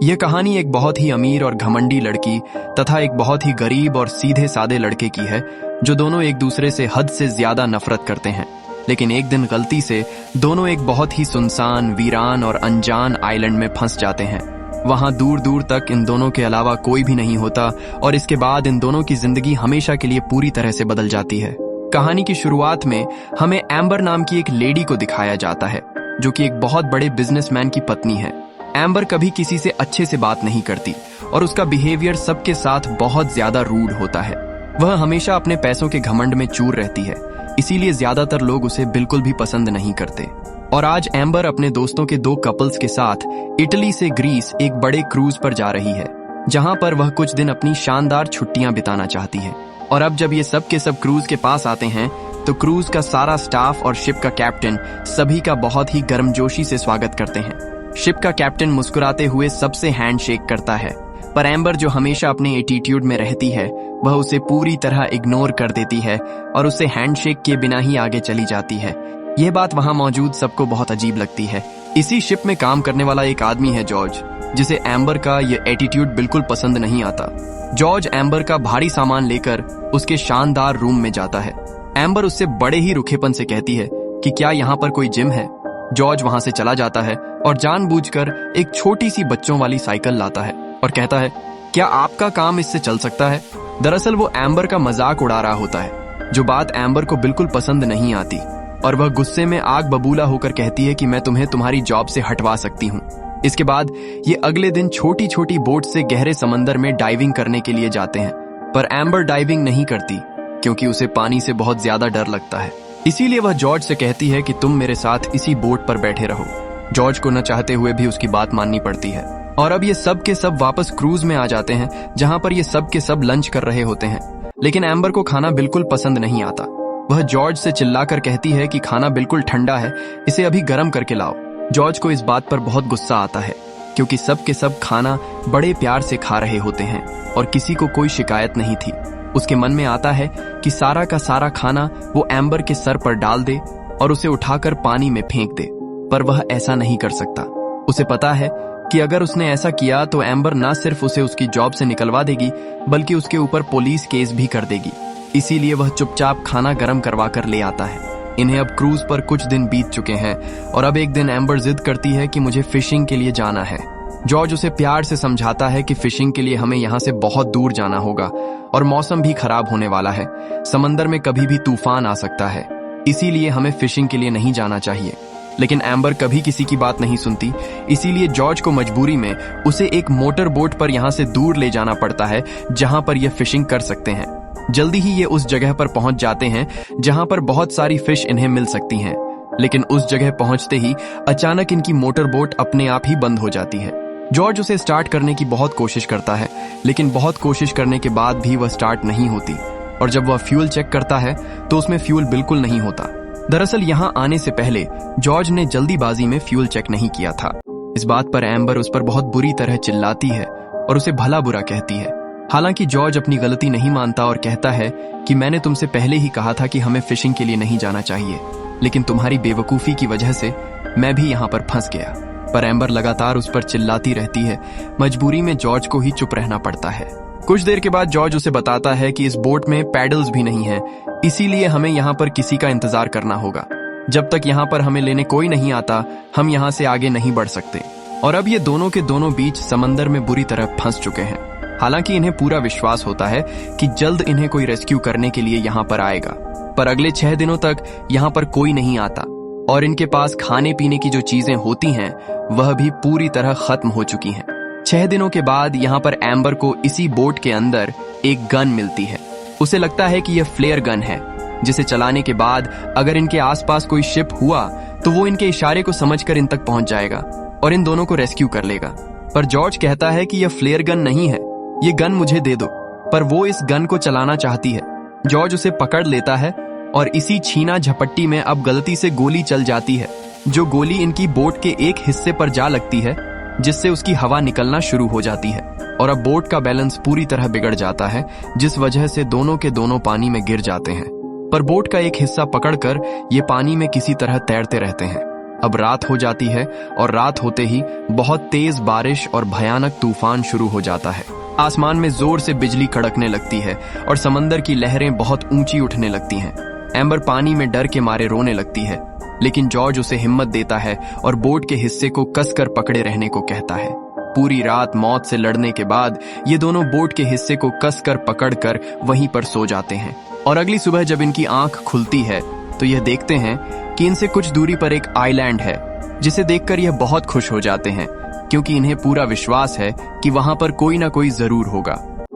यह कहानी एक बहुत ही अमीर और घमंडी लड़की तथा एक बहुत ही गरीब और सीधे सादे लड़के की है, जो दोनों एक दूसरे से हद से ज्यादा नफरत करते हैं। लेकिन एक दिन गलती से दोनों एक बहुत ही सुनसान, वीरान और अनजान आइलैंड में फंस जाते हैं। वहां दूर दूर तक इन दोनों के अलावा कोई भी नहीं होता और इसके बाद इन दोनों की जिंदगी हमेशा के लिए पूरी तरह से बदल जाती है। कहानी की शुरुआत में हमें एम्बर नाम की एक लेडी को दिखाया जाता है, जो कि एक बहुत बड़े बिजनेसमैन की पत्नी है। एम्बर कभी किसी से अच्छे से बात नहीं करती और उसका बिहेवियर सबके साथ बहुत ज्यादा रूड होता है। वह हमेशा अपने पैसों के घमंड में चूर रहती है, इसीलिए ज्यादातर लोग उसे बिल्कुल भी पसंद नहीं करते। और आज एम्बर अपने दोस्तों के 2 कपल्स के साथ इटली से ग्रीस एक बड़े क्रूज पर जा रही है, जहां पर वह कुछ दिन अपनी शानदार छुट्टियां बिताना चाहती है। और अब जब ये सब के सब क्रूज के पास आते हैं तो क्रूज का सारा स्टाफ और शिप का कैप्टन सभी का बहुत ही गर्मजोशी से स्वागत करते हैं। शिप का कैप्टन मुस्कुराते हुए सबसे हैंडशेक करता है, पर एम्बर जो हमेशा अपने एटीट्यूड में रहती है, वह उसे पूरी तरह इग्नोर कर देती है और उसे हैंडशेक के बिना ही आगे चली जाती है। यह बात वहां मौजूद सबको बहुत अजीब लगती है। इसी शिप में काम करने वाला एक आदमी है जॉर्ज, जिसे एम्बर का यह एटीट्यूड बिल्कुल पसंद नहीं आता। जॉर्ज एम्बर का भारी सामान लेकर उसके शानदार रूम में जाता है। एम्बर उससे बड़े ही रुखेपन से कहती है कि क्या यहाँ पर कोई जिम है। जॉर्ज वहां से चला जाता है और जानबूझकर एक छोटी सी बच्चों वाली साइकिल लाता है और कहता है, क्या आपका काम इससे चल सकता है। दरअसल वो एम्बर का मजाक उड़ा रहा होता है, जो बात एम्बर को बिल्कुल पसंद नहीं आती और वह गुस्से में आग बबूला होकर कहती है कि मैं तुम्हें तुम्हारी जॉब से हटवा सकती हूँ। इसके बाद ये अगले दिन छोटी छोटी बोट से गहरे समंदर में डाइविंग करने के लिए जाते हैं, पर एम्बर डाइविंग नहीं करती क्योंकि उसे पानी से बहुत ज्यादा डर लगता है। इसीलिए वह जॉर्ज से कहती है कि तुम मेरे साथ इसी बोट पर बैठे रहो। जॉर्ज को न चाहते हुए भी उसकी बात माननी पड़ती है। और अब ये सब के सब वापस क्रूज में आ जाते हैं, जहां पर ये सब के सब लंच कर रहे होते हैं। लेकिन एम्बर को खाना बिल्कुल पसंद नहीं आता। वह जॉर्ज से चिल्लाकर कहती है कि खाना बिल्कुल ठंडा है, इसे अभी गर्म करके लाओ। जॉर्ज को इस बात पर बहुत गुस्सा आता है, क्योंकि सब के सब खाना बड़े प्यार से खा रहे होते हैं और किसी को कोई शिकायत नहीं थी। उसके मन में आता है कि सारा का सारा खाना वो एम्बर के सर पर डाल दे और उसे उठाकर पानी में फेंक दे, पर वह ऐसा नहीं कर सकता। उसे पता है कि अगर उसने ऐसा किया तो एम्बर न सिर्फ उसे उसकी जॉब से निकलवा देगी, बल्कि उसके ऊपर पुलिस केस भी कर देगी। इसीलिए वह चुपचाप खाना गर्म करवा कर ले आता है। इन्हें अब क्रूज पर कुछ दिन बीत चुके हैं और अब एक दिन एम्बर जिद करती है कि मुझे फिशिंग के लिए जाना है। जॉर्ज उसे प्यार से समझाता है कि फिशिंग के लिए हमें यहाँ से बहुत दूर जाना होगा और मौसम भी खराब होने वाला है। समंदर में कभी भी तूफान आ सकता है, इसीलिए हमें फिशिंग के लिए नहीं जाना चाहिए। लेकिन एम्बर कभी किसी की बात नहीं सुनती, इसीलिए जॉर्ज को मजबूरी में उसे एक मोटर बोट पर यहाँ से दूर ले जाना पड़ता है, जहां पर यह फिशिंग कर सकते हैं। जल्दी ही ये उस जगह पर पहुंच जाते हैं जहां पर बहुत सारी फिश इन्हें मिल सकती हैं। लेकिन उस जगह पहुंचते ही अचानक इनकी मोटर बोट अपने आप ही बंद हो जाती है। जॉर्ज उसे स्टार्ट करने की बहुत कोशिश करता है, लेकिन बहुत कोशिश करने के बाद भी वह स्टार्ट नहीं होती और जब वह फ्यूल चेक करता है तो उसमें फ्यूल बिल्कुल नहीं होता। दरअसल यहाँ आने से पहले जॉर्ज ने जल्दीबाजी में फ्यूल चेक नहीं किया था। इस बात पर एम्बर उस पर बहुत बुरी तरह चिल्लाती है और उसे भला बुरा कहती है। हालांकि जॉर्ज अपनी गलती नहीं मानता और कहता है कि मैंने तुमसे पहले ही कहा था कि हमें फिशिंग के लिए नहीं जाना चाहिए, लेकिन तुम्हारी बेवकूफी की वजह से मैं भी यहाँ पर फंस गया। पर एम्बर लगातार उस पर चिल्लाती रहती है। मजबूरी में जॉर्ज को ही चुप रहना पड़ता है। कुछ देर के बाद जॉर्ज उसे बताता है कि इस बोट में पैडल्स भी नहीं है, इसीलिए हमें यहाँ पर किसी का इंतजार करना होगा। जब तक यहाँ पर हमें लेने कोई नहीं आता, हम यहाँ से आगे नहीं बढ़ सकते। और अब ये दोनों के दोनों बीच समंदर में बुरी तरह फंस चुके हैं। हालांकि इन्हें पूरा विश्वास होता है कि जल्द इन्हें कोई रेस्क्यू करने के लिए यहाँ पर आएगा, पर अगले 6 दिनों तक यहाँ पर कोई नहीं आता और इनके पास खाने पीने की जो चीजें होती हैं वह भी पूरी तरह खत्म हो चुकी हैं। 6 दिनों के बाद यहाँ पर एम्बर को इसी बोट के अंदर एक गन मिलती है। उसे लगता है कि यह फ्लेयर गन है, जिसे चलाने के बाद अगर इनके आसपास कोई शिप हुआ तो वो इनके इशारे को समझकर इन तक पहुंच जाएगा और इन दोनों को रेस्क्यू कर लेगा। पर जॉर्ज कहता है कि यह फ्लेयर गन नहीं है, ये गन मुझे दे दो। पर वो इस गन को चलाना चाहती है। जॉर्ज उसे पकड़ लेता है और इसी छीना झपट्टी में अब गलती से गोली चल जाती है, जो गोली इनकी बोट के एक हिस्से पर जा लगती है, जिससे उसकी हवा निकलना शुरू हो जाती है और अब बोट का बैलेंस पूरी तरह बिगड़ जाता है, जिस वजह से दोनों के दोनों पानी में गिर जाते हैं। पर बोट का एक हिस्सा पकड़कर ये पानी में किसी तरह तैरते रहते हैं। अब रात हो जाती है और रात होते ही बहुत तेज बारिश और भयानक तूफान शुरू हो जाता है। आसमान में जोर से बिजली कड़कने लगती है और समंदर की लहरें बहुत ऊंची उठने लगती हैं। एम्बर पानी में डर के मारे रोने लगती है, लेकिन जॉर्ज उसे हिम्मत देता है और बोट के हिस्से को कसकर पकड़े रहने को कहता है। पूरी रात मौत से लड़ने के बाद ये दोनों बोट के हिस्से को कसकर पकड़कर वहीं पर सो जाते हैं और अगली सुबह जब इनकी आंख खुलती है तो यह देखते हैं कि इनसे कुछ दूरी पर एक आइलैंड है, जिसे देखकर यह बहुत खुश हो जाते हैं क्योंकि इन्हें पूरा विश्वास है कि वहां पर कोई ना कोई जरूर होगा।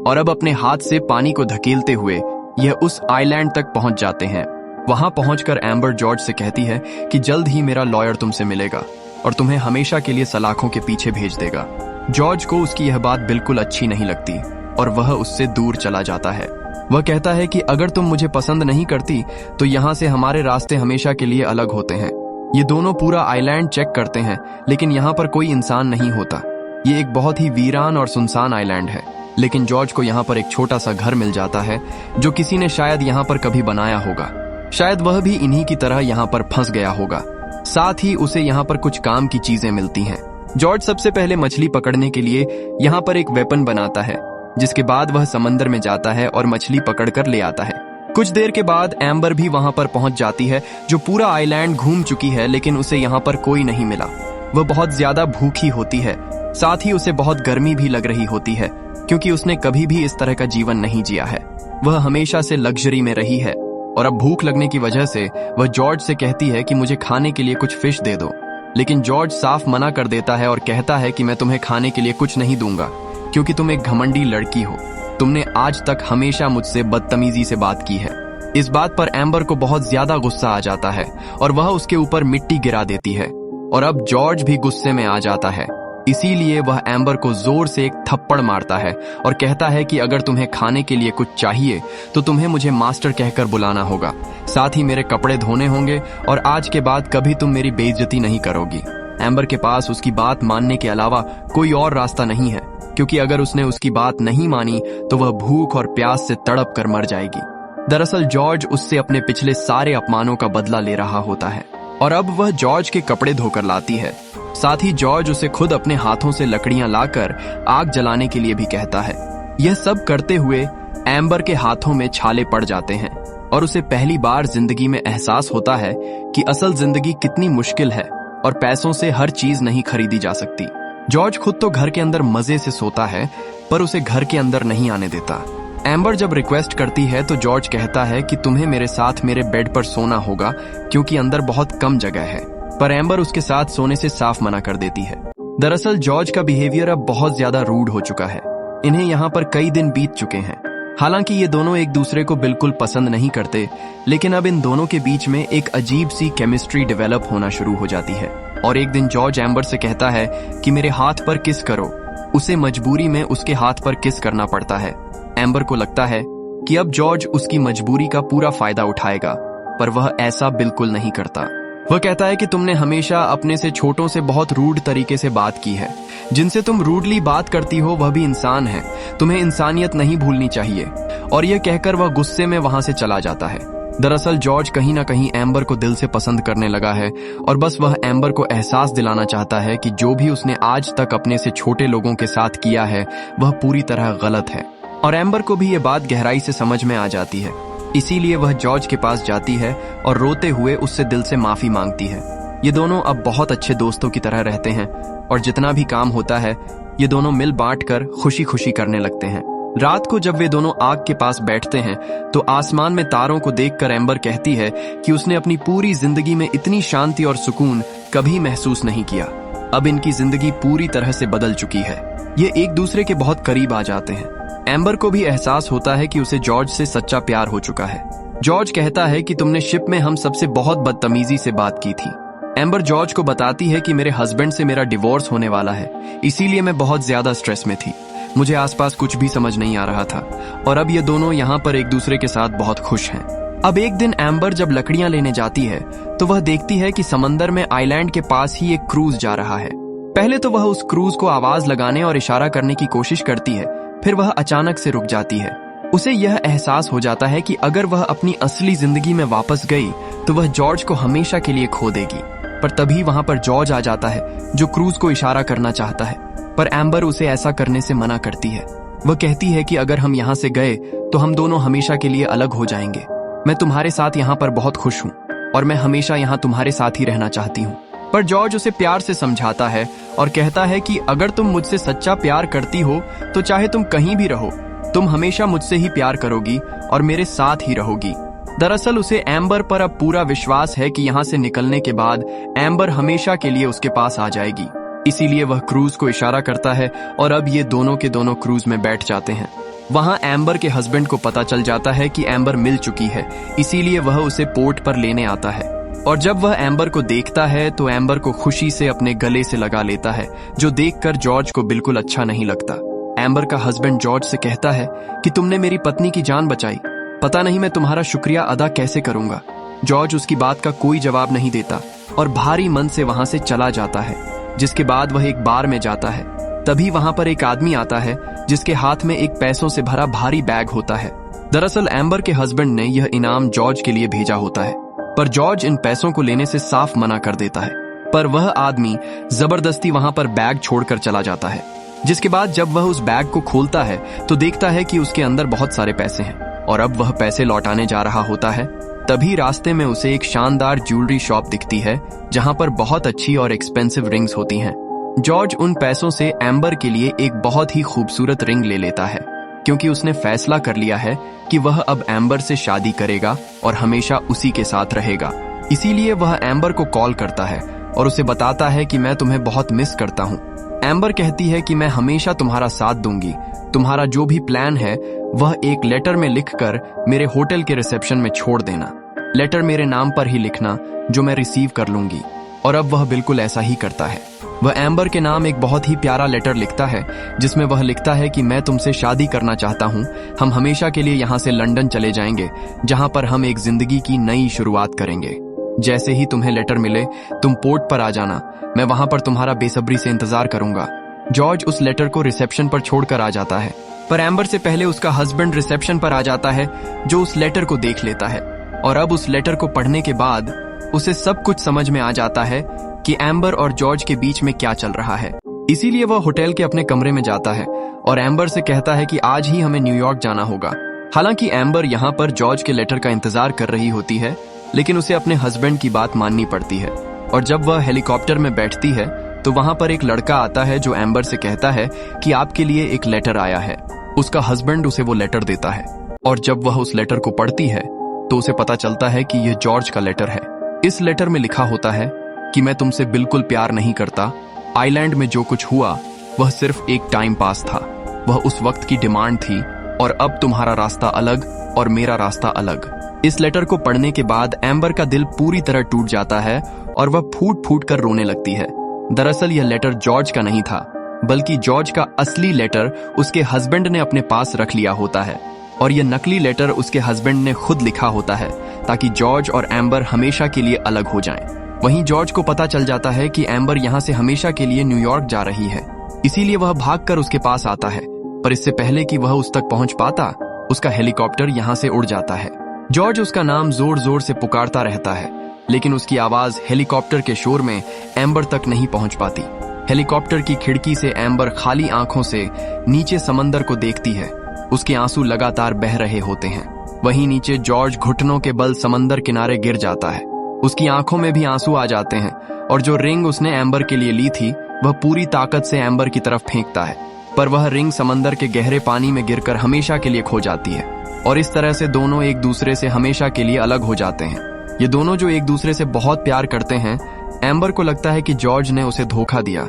और अब अपने हाथ से पानी को धकेलते हुए यह उस आइलैंड तक पहुंच जाते हैं। वहां पहुंचकर एम्बर जॉर्ज से कहती है कि जल्द ही मेरा लॉयर तुमसे मिलेगा और तुम्हें हमेशा के लिए सलाखों के पीछे भेज देगा। जॉर्ज को उसकी यह बात बिल्कुल अच्छी नहीं लगती और वह उससे दूर चला जाता है। वह कहता है कि अगर तुम मुझे पसंद नहीं करती तो यहाँ से हमारे रास्ते हमेशा के लिए अलग होते हैं। ये दोनों पूरा आइलैंड चेक करते हैं, लेकिन यहाँ पर कोई इंसान नहीं होता। ये एक बहुत ही वीरान और सुनसान आइलैंड है, लेकिन जॉर्ज को यहाँ पर एक छोटा सा घर मिल जाता है जो किसी ने शायद यहाँ पर कभी बनाया होगा। शायद वह भी इन्हीं की तरह यहाँ पर फंस गया होगा। साथ ही उसे यहाँ पर कुछ काम की चीजें मिलती हैं। जॉर्ज सबसे पहले मछली पकड़ने के लिए यहाँ पर एक वेपन बनाता है, जिसके बाद वह समंदर में जाता है और मछली पकड़कर ले आता है। कुछ देर के बाद एम्बर भी वहां पर पहुंच जाती है, जो पूरा आइलैंड घूम चुकी है, लेकिन उसे यहाँ पर कोई नहीं मिला। वह बहुत ज्यादा भूखी होती है, साथ ही उसे बहुत गर्मी भी लग रही होती है क्योंकि उसने कभी भी इस तरह का जीवन नहीं जिया है। वह हमेशा से लग्जरी में रही है और अब भूख लगने की वजह से वह जॉर्ज से कहती है कि मुझे खाने के लिए कुछ फिश दे दो, लेकिन जॉर्ज साफ मना कर देता है और कहता है कि मैं तुम्हें खाने के लिए कुछ नहीं दूंगा क्योंकि तुम एक घमंडी लड़की हो। तुमने आज तक हमेशा मुझसे बदतमीजी से बात की है। इस बात पर एम्बर को बहुत ज्यादा गुस्सा आ जाता है और वह उसके ऊपर मिट्टी गिरा देती है और अब जॉर्ज भी गुस्से में आ जाता है। इसीलिए वह एम्बर को जोर से एक थप्पड़ मारता है और कहता है कि अगर तुम्हें खाने के लिए कुछ चाहिए तो तुम्हें मुझे मास्टर कहकर बुलाना होगा, साथ ही मेरे कपड़े धोने होंगे और आज के बाद कभी तुम मेरी बेइज्जती नहीं करोगी। एम्बर के पास उसकी बात मानने के अलावा कोई और रास्ता नहीं है, क्योंकि अगर उसने उसकी बात नहीं मानी तो वह भूख और प्यास से तड़प कर मर जाएगी। दरअसल जॉर्ज उससे अपने पिछले सारे अपमानों का बदला ले रहा होता है और अब वह जॉर्ज के कपड़े धोकर लाती है। साथ ही जॉर्ज उसे खुद अपने हाथों से लकड़ियां लाकर आग जलाने के लिए भी कहता है। यह सब करते हुए एम्बर के हाथों में छाले पड़ जाते हैं और उसे पहली बार जिंदगी में एहसास होता है कि असल जिंदगी कितनी मुश्किल है और पैसों से हर चीज नहीं खरीदी जा सकती। जॉर्ज खुद तो घर के अंदर मजे से सोता है, पर उसे घर के अंदर नहीं आने देता। एम्बर जब रिक्वेस्ट करती है तो जॉर्ज कहता है कि तुम्हें मेरे साथ मेरे बेड पर सोना होगा क्योंकि अंदर बहुत कम जगह है, पर एम्बर उसके साथ सोने से साफ मना कर देती है। दरअसल जॉर्ज का बिहेवियर अब बहुत ज्यादा रूड हो चुका है। इन्हें यहाँ पर कई दिन बीत चुके हैं। हालांकि ये दोनों एक दूसरे को बिल्कुल पसंद नहीं करते, लेकिन अब इन दोनों के बीच में एक अजीब सी केमिस्ट्री डेवलप होना शुरू हो जाती है और एक दिन जॉर्ज एम्बर से कहता है कि मेरे हाथ पर किस करो। उसे मजबूरी में उसके हाथ पर किस करना पड़ता है। एम्बर को लगता है कि अब जॉर्ज उसकी मजबूरी का पूरा फायदा उठाएगा, पर वह ऐसा बिल्कुल नहीं करता। वह कहता है कि तुमने हमेशा अपने से छोटों से बहुत रूड तरीके से बात की है। जिनसे तुम रूडली बात करती हो वह भी इंसान है, तुम्हें इंसानियत नहीं भूलनी चाहिए। और यह कहकर वह गुस्से में वहां से चला जाता है। दरअसल जॉर्ज कहीं ना कहीं एम्बर को दिल से पसंद करने लगा है और बस वह एम्बर को एहसास दिलाना चाहता है कि जो भी उसने आज तक अपने से छोटे लोगों के साथ किया है वह पूरी तरह गलत है। और एम्बर को भी यह बात गहराई से समझ में आ जाती है। इसीलिए वह जॉर्ज के पास जाती है और रोते हुए उससे दिल से माफी मांगती है। ये दोनों अब बहुत अच्छे दोस्तों की तरह रहते हैं और जितना भी काम होता है ये दोनों मिल बांट कर खुशी खुशी करने लगते हैं। रात को जब वे दोनों आग के पास बैठते हैं तो आसमान में तारों को देखकर एम्बर कहती है कि उसने अपनी पूरी जिंदगी में इतनी शांति और सुकून कभी महसूस नहीं किया। अब इनकी जिंदगी पूरी तरह से बदल चुकी है। ये एक दूसरे के बहुत करीब आ जाते हैं। एम्बर को भी एहसास होता है कि उसे जॉर्ज से सच्चा प्यार हो चुका है। जॉर्ज कहता है कि तुमने शिप में हम सबसे बहुत बदतमीजी से बात की थी। एम्बर जॉर्ज को बताती है कि मेरे हस्बैंड से मेरा डिवोर्स होने वाला है, इसीलिए मैं बहुत ज्यादा स्ट्रेस में थी। मुझे आसपास कुछ भी समझ नहीं आ रहा था और अब ये दोनों यहाँ पर एक दूसरे के साथ बहुत खुश हैं। अब एक दिन एम्बर जब लकड़ियां लेने जाती है तो वह देखती है कि समंदर में आइलैंड के पास ही एक क्रूज जा रहा है। पहले तो वह उस क्रूज को आवाज लगाने और इशारा करने की कोशिश करती है, फिर वह अचानक से रुक जाती है। उसे यह एहसास हो जाता है कि अगर वह अपनी असली जिंदगी में वापस गई तो वह जॉर्ज को हमेशा के लिए खो देगी। पर तभी वहां पर जॉर्ज आ जाता है जो क्रूज को इशारा करना चाहता है, पर एम्बर उसे ऐसा करने से मना करती है। वह कहती है कि अगर हम यहाँ से गए तो हम दोनों हमेशा के लिए अलग हो जाएंगे। मैं तुम्हारे साथ यहाँ पर बहुत खुश हूँ और मैं हमेशा यहाँ तुम्हारे साथ ही रहना चाहती हूँ। पर जॉर्ज उसे प्यार से समझाता है और कहता है कि अगर तुम मुझसे सच्चा प्यार करती हो तो चाहे तुम कहीं भी रहो, तुम हमेशा मुझसे ही प्यार करोगी और मेरे साथ ही रहोगी। दरअसल उसे एम्बर पर अब पूरा विश्वास है कि यहाँ से निकलने के बाद एम्बर हमेशा के लिए उसके पास आ जाएगी। इसीलिए वह क्रूज को इशारा करता है और अब ये दोनों के दोनों क्रूज में बैठ जाते हैं। वहां एम्बर के हस्बैंड को पता चल जाता है कि एम्बर मिल चुकी है, इसीलिए वह उसे पोर्ट पर लेने आता है। और जब वह एम्बर को देखता है तो एम्बर को खुशी से अपने गले से लगा लेता है, जो देखकर जॉर्ज को बिल्कुल अच्छा नहीं लगता। एम्बर का हस्बैंड जॉर्ज से कहता है कि तुमने मेरी पत्नी की जान बचाई, पता नहीं मैं तुम्हारा शुक्रिया अदा कैसे करूंगा। जॉर्ज उसकी बात का कोई जवाब नहीं देता और भारी मन से वहां से चला जाता है। जिसके बाद वह एक बार में जाता है। तभी वहां पर एक आदमी आता है जिसके हाथ में एक पैसों से भरा भारी बैग होता है। दरअसल एम्बर के हस्बैंड ने यह इनाम जॉर्ज के लिए भेजा होता है, पर जॉर्ज इन पैसों को लेने से साफ मना कर देता है। पर वह आदमी जबरदस्ती वहां पर बैग छोड़कर चला जाता है। जिसके बाद जब वह उस बैग को खोलता है तो देखता है कि उसके अंदर बहुत सारे पैसे हैं और अब वह पैसे लौटाने जा रहा होता है। तभी रास्ते में उसे एक शानदार ज्वेलरी शॉप दिखती है जहां पर बहुत अच्छी और एक्सपेंसिव रिंग्स होती हैं। जॉर्ज उन पैसों से एम्बर के लिए एक बहुत ही खूबसूरत रिंग ले लेता है, क्योंकि उसने फैसला कर लिया है कि वह अब एम्बर से शादी करेगा और हमेशा उसी के साथ रहेगा। इसीलिए वह एम्बर को कॉल करता है और उसे बताता है कि मैं तुम्हें बहुत मिस करता हूँ। एम्बर कहती है कि मैं हमेशा तुम्हारा साथ दूंगी, तुम्हारा जो भी प्लान है वह एक लेटर में लिखकर मेरे होटल के रिसेप्शन में छोड़ देना। लेटर मेरे नाम पर ही लिखना जो मैं रिसीव कर लूंगी। और अब वह बिल्कुल ऐसा ही करता है। वह एम्बर के नाम एक बहुत ही प्यारा लेटर लिखता है जिसमें वह लिखता है कि मैं तुमसे शादी करना चाहता हूँ, हम हमेशा के लिए यहाँ से लंदन चले जाएंगे जहाँ पर हम एक जिंदगी की नई शुरुआत करेंगे। जैसे ही तुम्हें लेटर मिले तुम पोर्ट पर आ जाना, मैं वहां पर तुम्हारा बेसब्री से इंतजार करूंगा। जॉर्ज उस लेटर को रिसेप्शन पर छोड़कर आ जाता है, पर एम्बर से पहले उसका हस्बैंड रिसेप्शन पर आ जाता है जो उस लेटर को देख लेता है। और अब उस लेटर को पढ़ने के बाद उसे सब कुछ समझ में आ जाता है कि एम्बर और जॉर्ज के बीच में क्या चल रहा है। इसीलिए वह होटल के अपने कमरे में जाता है और एम्बर से कहता है कि आज ही हमें न्यूयॉर्क जाना होगा। हालांकि एम्बर यहाँ पर जॉर्ज के लेटर का इंतजार कर रही होती है, लेकिन उसे अपने हस्बैंड की बात माननी पड़ती है। और जब वह हेलीकॉप्टर में बैठती है तो वहां पर एक लड़का आता है जो एम्बर से कहता है कि आपके लिए एक लेटर आया है। उसका हस्बैंड उसे वो लेटर देता है और जब वह उस लेटर को पढ़ती है तो उसे पता चलता है कि यह जॉर्ज का लेटर है। इस लेटर में लिखा होता है कि मैं तुमसे बिल्कुल प्यार नहीं करता, आइलैंड में जो कुछ हुआ वह सिर्फ एक टाइम पास था, वह उस वक्त की डिमांड थी और अब तुम्हारा रास्ता अलग और मेरा रास्ता अलग। इस लेटर को पढ़ने के बाद एम्बर का दिल पूरी तरह टूट जाता है और वह फूट फूट कर रोने लगती है। दरअसल यह लेटर जॉर्ज का नहीं था, बल्कि जॉर्ज का असली लेटर उसके हस्बैंड ने अपने पास रख लिया होता है और यह नकली लेटर उसके हस्बैंड ने खुद लिखा होता है ताकि जॉर्ज और एम्बर हमेशा के लिए अलग हो जाएं। वहीं जॉर्ज को पता चल जाता है कि एम्बर यहाँ से हमेशा के लिए न्यूयॉर्क जा रही है, इसीलिए वह भागकर उसके पास आता है। पर इससे पहले कि वह उस तक पहुंच पाता, उसका हेलीकॉप्टर यहाँ से उड़ जाता है। जॉर्ज उसका नाम जोर जोर से पुकारता रहता है, लेकिन उसकी आवाज हेलीकॉप्टर के शोर में एम्बर तक नहीं पहुंच पाती। हेलीकॉप्टर की खिड़की से एम्बर खाली आंखों से नीचे समंदर को देखती है। उसके आंसू लगातार बह रहे होते हैं। वहीं नीचे जॉर्ज घुटनों के बल समंदर किनारे गिर जाता है। उसकी आंखों में भी आंसू आ जाते हैं और जो रिंग उसने एम्बर के लिए ली थी वह पूरी ताकत से एम्बर की तरफ फेंकता है, पर वह रिंग समंदर के गहरे पानी में गिरकर हमेशा के लिए खो जाती है। और इस तरह से दोनों एक दूसरे से हमेशा के लिए अलग हो जाते हैं। ये दोनों जो एक दूसरे से बहुत प्यार करते हैं, एम्बर को लगता है कि जॉर्ज ने उसे धोखा दिया,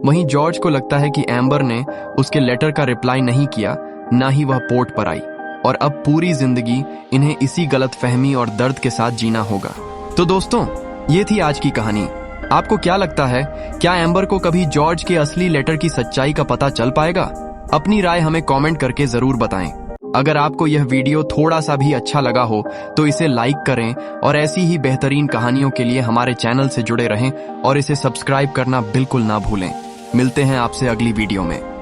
वहीं जॉर्ज को लगता है कि एम्बर ने उसके लेटर का रिप्लाई नहीं किया, ना ही वह पोर्ट पर आई और अब पूरी जिंदगी इन्हें इसी गलतफहमी और दर्द के साथ जीना होगा। तो दोस्तों, ये थी आज की कहानी। आपको क्या लगता है, क्या एम्बर को कभी जॉर्ज के असली लेटर की सच्चाई का पता चल पाएगा? अपनी राय हमें कमेंट करके जरूर बताएं। अगर आपको यह वीडियो थोड़ा सा भी अच्छा लगा हो तो इसे लाइक करें और ऐसी ही बेहतरीन कहानियों के लिए हमारे चैनल से जुड़े रहें और इसे सब्सक्राइब करना बिल्कुल ना भूलें। मिलते हैं आपसे अगली वीडियो में।